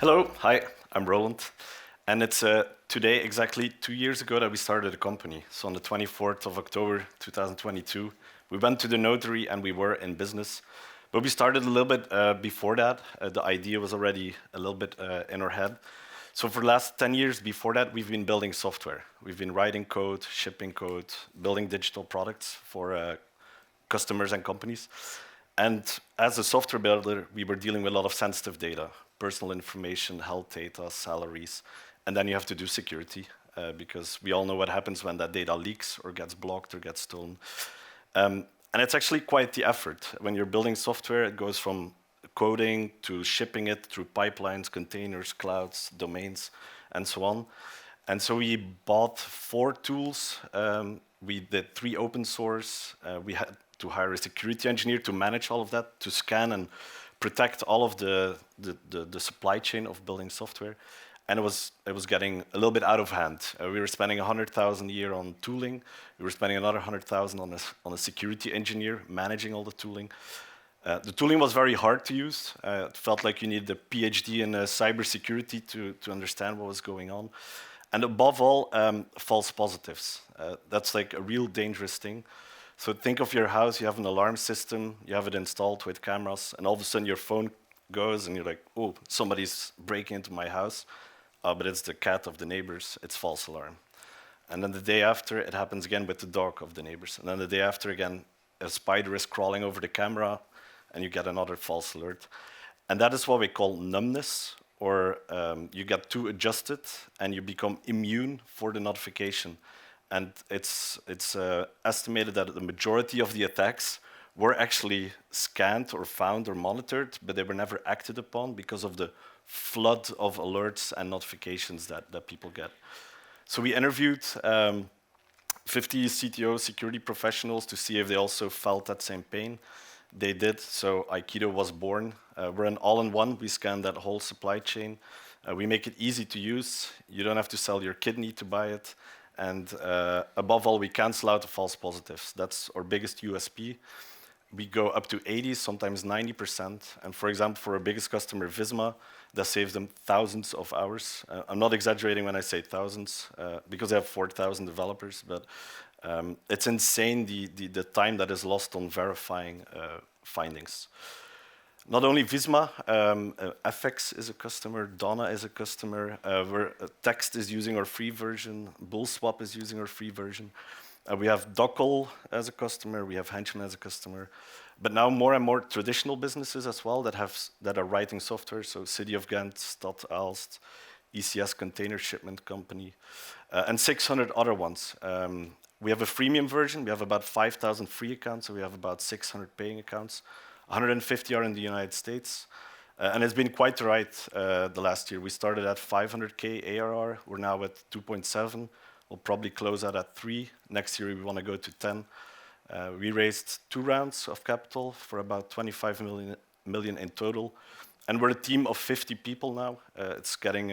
Hello, hi, I'm Roland, and it's today exactly 2 years ago that we started the company. So on the 24th of October 2022, we went to the notary and we were in business. But we started a little bit before that. The idea was already a little bit in our head. So for the last 10 years before that, we've been building software. We've been writing code, shipping code, building digital products for customers and companies. And as a software builder, we were dealing with a lot of sensitive data, personal information, health data, salaries. And then you have to do security because we all know what happens when that data leaks or gets blocked or gets stolen. And it's actually quite the effort. When you're building software, it goes from coding to shipping it through pipelines, containers, clouds, domains, and so on. And so we bought 4 tools. We did 3 open source. We had to hire a security engineer to manage all of that, to scan and protect all of the supply chain of building software. And it was getting a little bit out of hand. We were spending 100,000 a year on tooling. We were spending another 100,000 on a security engineer managing all the tooling. The tooling was very hard to use. It felt like you needed a PhD in cybersecurity to understand what was going on. And above all, false positives. That's like a real dangerous thing. So think of your house, you have an alarm system, you have it installed with cameras, and all of a sudden your phone goes and you're like, oh, somebody's breaking into my house. But it's the cat of the neighbors, it's false alarm. And then the day after, it happens again with the dog of the neighbors. And then the day after again, a spider is crawling over the camera, and you get another false alert. And that is what we call numbness, or you get too adjusted, and you become immune for the notification. And it's estimated that the majority of the attacks were actually scanned or found or monitored, but they were never acted upon because of the flood of alerts and notifications that people get. So we interviewed 50 CTO security professionals to see if they also felt that same pain. They did, so Aikido was born. We're an all-in-one. We scan that whole supply chain. We make it easy to use. You don't have to sell your kidney to buy it. And above all, we cancel out the false positives. That's our biggest USP. We go up to 80, sometimes 90%. And for example, for our biggest customer, Visma, that saves them thousands of hours. I'm not exaggerating when I say thousands, because they have 4,000 developers, but it's insane the time that is lost on verifying findings. Not only Visma, FX is a customer, Donna is a customer, where Text is using our free version, Bullswap is using our free version. We have Dockel as a customer, we have Henchman as a customer, but now more and more traditional businesses as well that are writing software, so City of Ghent, Stad Aalst, ECS Container Shipment Company, and 600 other ones. We have a freemium version, we have about 5,000 free accounts, so we have about 600 paying accounts. 150 are in the United States. And it's been quite the ride the last year. We started at 500K ARR, we're now at 2.7. We'll probably close out at 3. Next year we want to go to 10. We raised 2 rounds of capital for about 25 million in total. And we're a team of 50 people now. It's getting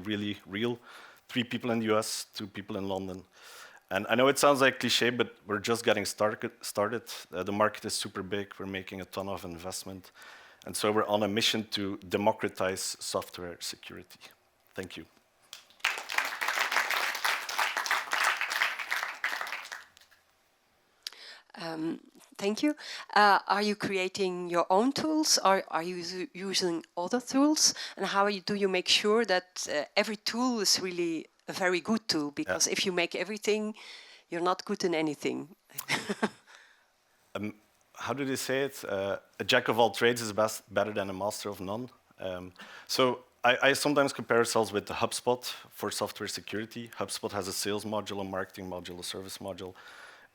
really real. 3 people in the US, 2 people in London. And I know it sounds like cliche, but we're just getting started. The market is super big. We're making a ton of investment. And so we're on a mission to democratize software security. Thank you. Thank you. Are you creating your own tools, or are you using other tools? And how do you make sure that every tool is really a very good tool? Because if you make everything, you're not good in anything. How do they say it? A jack of all trades is better than a master of none. So I sometimes compare ourselves with the HubSpot for software security. HubSpot has a sales module, a marketing module, a service module.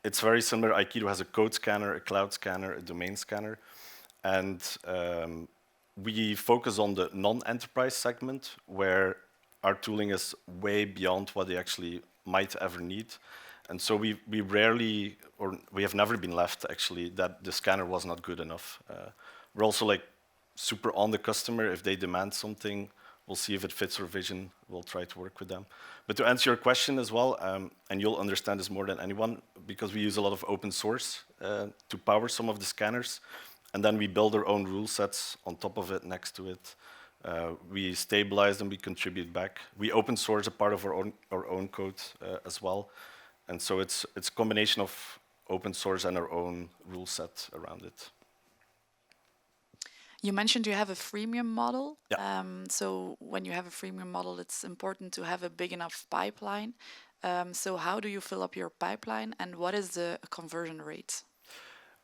It's very similar. Aikido has a code scanner, a cloud scanner, a domain scanner. And we focus on the non-enterprise segment, where our tooling is way beyond what they actually might ever need. And so we rarely, or we have never been left, actually, that the scanner was not good enough. We're also like super on the customer. If they demand something, we'll see if it fits our vision. We'll try to work with them. But to answer your question as well, and you'll understand this more than anyone, because we use a lot of open source to power some of the scanners, and then we build our own rule sets on top of it, next to it. We stabilize them, we contribute back. We open source a part of our own code as well. And so it's a combination of open source and our own rule set around it. You mentioned you have a freemium model. Yeah. So when you have a freemium model, it's important to have a big enough pipeline. So how do you fill up your pipeline, and what is the conversion rate?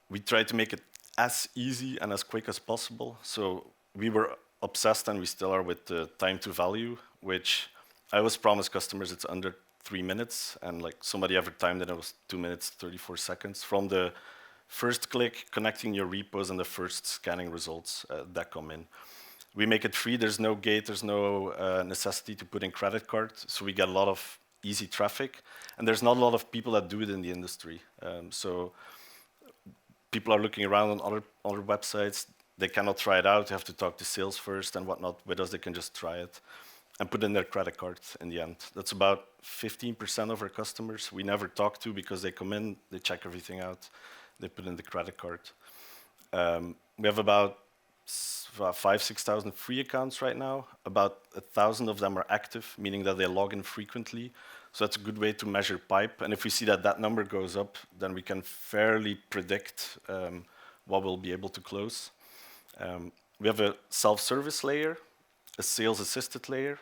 We try to make it as easy and as quick as possible. So we were obsessed, and we still are, with the time to value, which I always promise customers it's under 3 minutes, and like somebody ever timed it, it was 2 minutes 34 seconds from the first click connecting your repos and the first scanning results that come in. We make it free. There's no gate. There's no necessity to put in credit card. So we get a lot of easy traffic, and there's not a lot of people that do it in the industry. So people are looking around on other websites. They cannot try it out. They have to talk to sales first and whatnot. With us, they can just try it and put in their credit card in the end. That's about 15% of our customers we never talk to, because they come in, they check everything out, they put in the credit card. We have about 6,000 free accounts right now. About 1,000 of them are active, meaning that they log in frequently. So that's a good way to measure pipe. And if we see that that number goes up, then we can fairly predict what we'll be able to close. We have a self-service layer, a sales-assisted layer,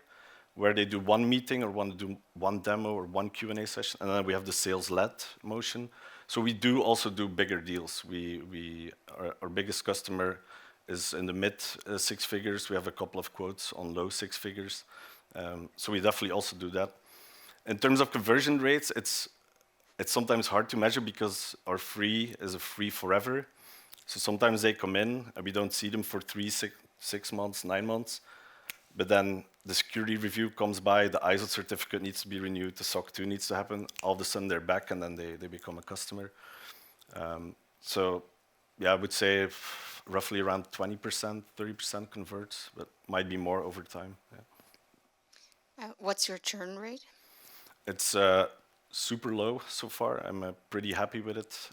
where they do one meeting or want to do one demo or one Q&A session, and then we have the sales-led motion. So we do also do bigger deals. Our biggest customer is in the mid 6 figures. We have a couple of quotes on low 6 figures. So we definitely also do that. In terms of conversion rates, it's sometimes hard to measure, because our free is a free forever. So sometimes they come in and we don't see them for 3, 6 months, 9 months. But then the security review comes by, the ISO certificate needs to be renewed, the SOC 2 needs to happen. All of a sudden they're back, and then they become a customer. So yeah, I would say roughly around 20%, 30% converts, but might be more over time. Yeah. What's your churn rate? It's super low so far. I'm pretty happy with it.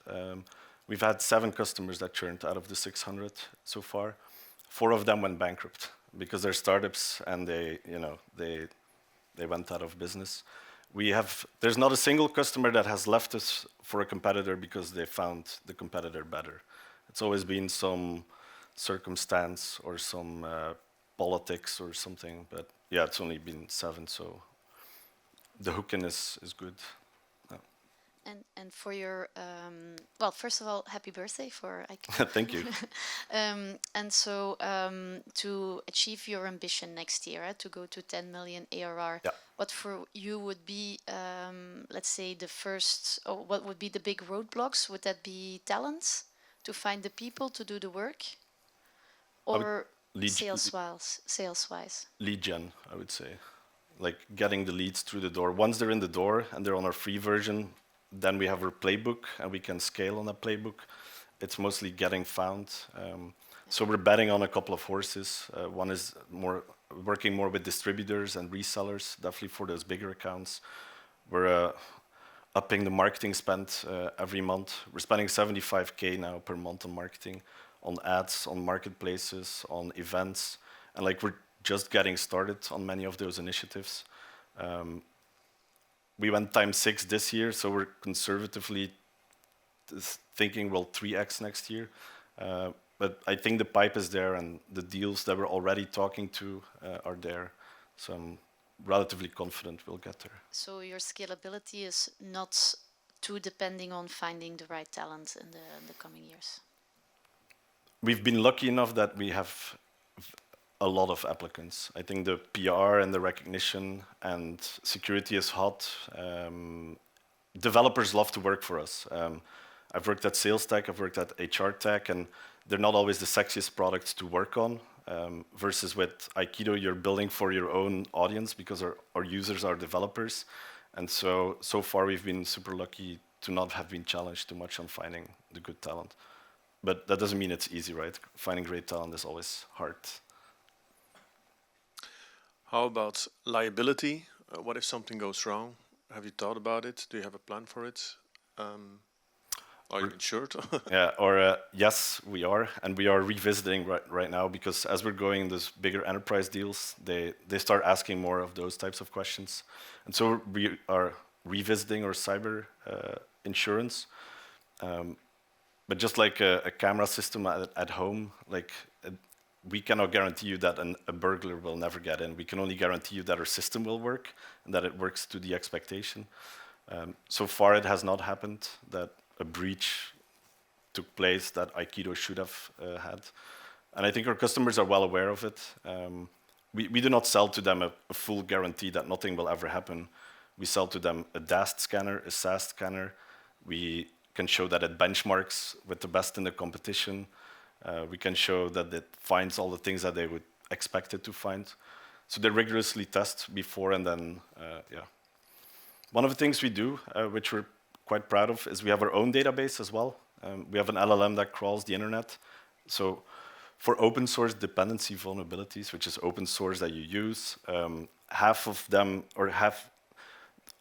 We've had 7 customers that churned out of the 600 so far. 4 of them went bankrupt because they're startups, and they went out of business. There's not a single customer that has left us for a competitor because they found the competitor better. It's always been some circumstance or some politics or something. But yeah, it's only been 7, so the hooking is good. And for your, well, first of all, happy birthday for Aikido. Thank you. And so to achieve your ambition next year, to go to 10 million ARR, yeah. What for you would be, let's say, the first, or what would be the big roadblocks? Would that be talents, to find the people to do the work, or sales-wise? Lead gen, I would say. Like getting the leads through the door. Once they're in the door and they're on our free version, then we have our playbook, and we can scale on that playbook. It's mostly getting found. So we're betting on a couple of horses. One is working more with distributors and resellers, definitely for those bigger accounts. We're upping the marketing spend every month. We're spending 75K now per month on marketing, on ads, on marketplaces, on events. And like we're just getting started on many of those initiatives. We went times 6 this year, so we're conservatively thinking we'll 3x next year. But I think the pipe is there, and the deals that we're already talking to are there. So I'm relatively confident we'll get there. So your scalability is not too depending on finding the right talent in the coming years? We've been lucky enough that we have a lot of applicants. I think the PR and the recognition and security is hot. Developers love to work for us. I've worked at sales tech, I've worked at HR tech, and they're not always the sexiest products to work on. Versus with Aikido, you're building for your own audience, because our users are developers. And so far we've been super lucky to not have been challenged too much on finding the good talent. But that doesn't mean it's easy, right? Finding great talent is always hard. How about liability? What if something goes wrong? Have you thought about it? Do you have a plan for it? Are you insured? Yeah, or yes, we are, and we are revisiting right now because as we're going in those bigger enterprise deals, they start asking more of those types of questions, and so we are revisiting our cyber insurance. But just like a camera system at home, like we cannot guarantee you that a burglar will never get in. We can only guarantee you that our system will work and that it works to the expectation. So far, it has not happened that a breach took place that Aikido should have had. And I think our customers are well aware of it. We do not sell to them a full guarantee that nothing will ever happen. We sell to them a DAST scanner, a SAST scanner. We can show that it benchmarks with the best in the competition. We can show that it finds all the things that they would expect it to find. So they rigorously test before and then, yeah. One of the things we do, which we're quite proud of, is we have our own database as well. We have an LLM that crawls the internet. So for open source dependency vulnerabilities, which is open source that you use, half of them, or half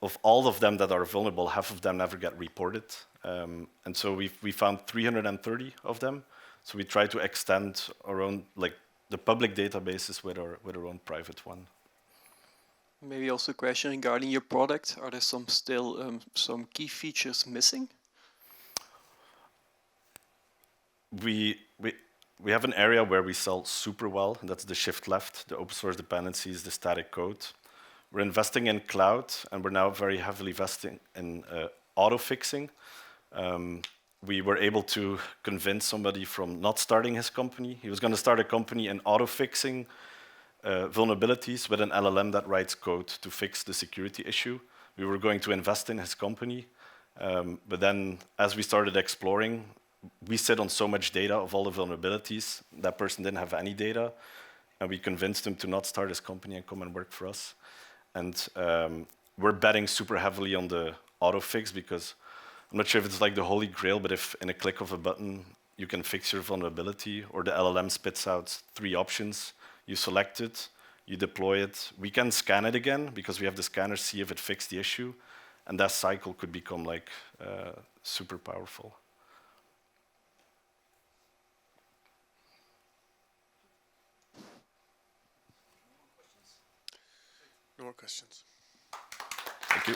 of all of them that are vulnerable, half of them never get reported. And so we found 330 of them. So we try to extend our own, like the public databases with our own private one. Maybe also a question regarding your product. Are there still some key features missing? We have an area where we sell super well, and that's the shift left, the open source dependencies, the static code. We're investing in cloud, and we're now very heavily investing in auto fixing. We were able to convince somebody from not starting his company. He was going to start a company in auto fixing vulnerabilities with an LLM that writes code to fix the security issue. We were going to invest in his company, but then as we started exploring, we sit on so much data of all the vulnerabilities. That person didn't have any data, and we convinced him to not start his company and come and work for us. And we're betting super heavily on the auto fix because I'm not sure if it's like the holy grail, but if in a click of a button you can fix your vulnerability, or the LLM spits out 3 options, you select it, you deploy it. We can scan it again because we have the scanner see if it fixed the issue, and that cycle could become like super powerful. No more questions. Thank you.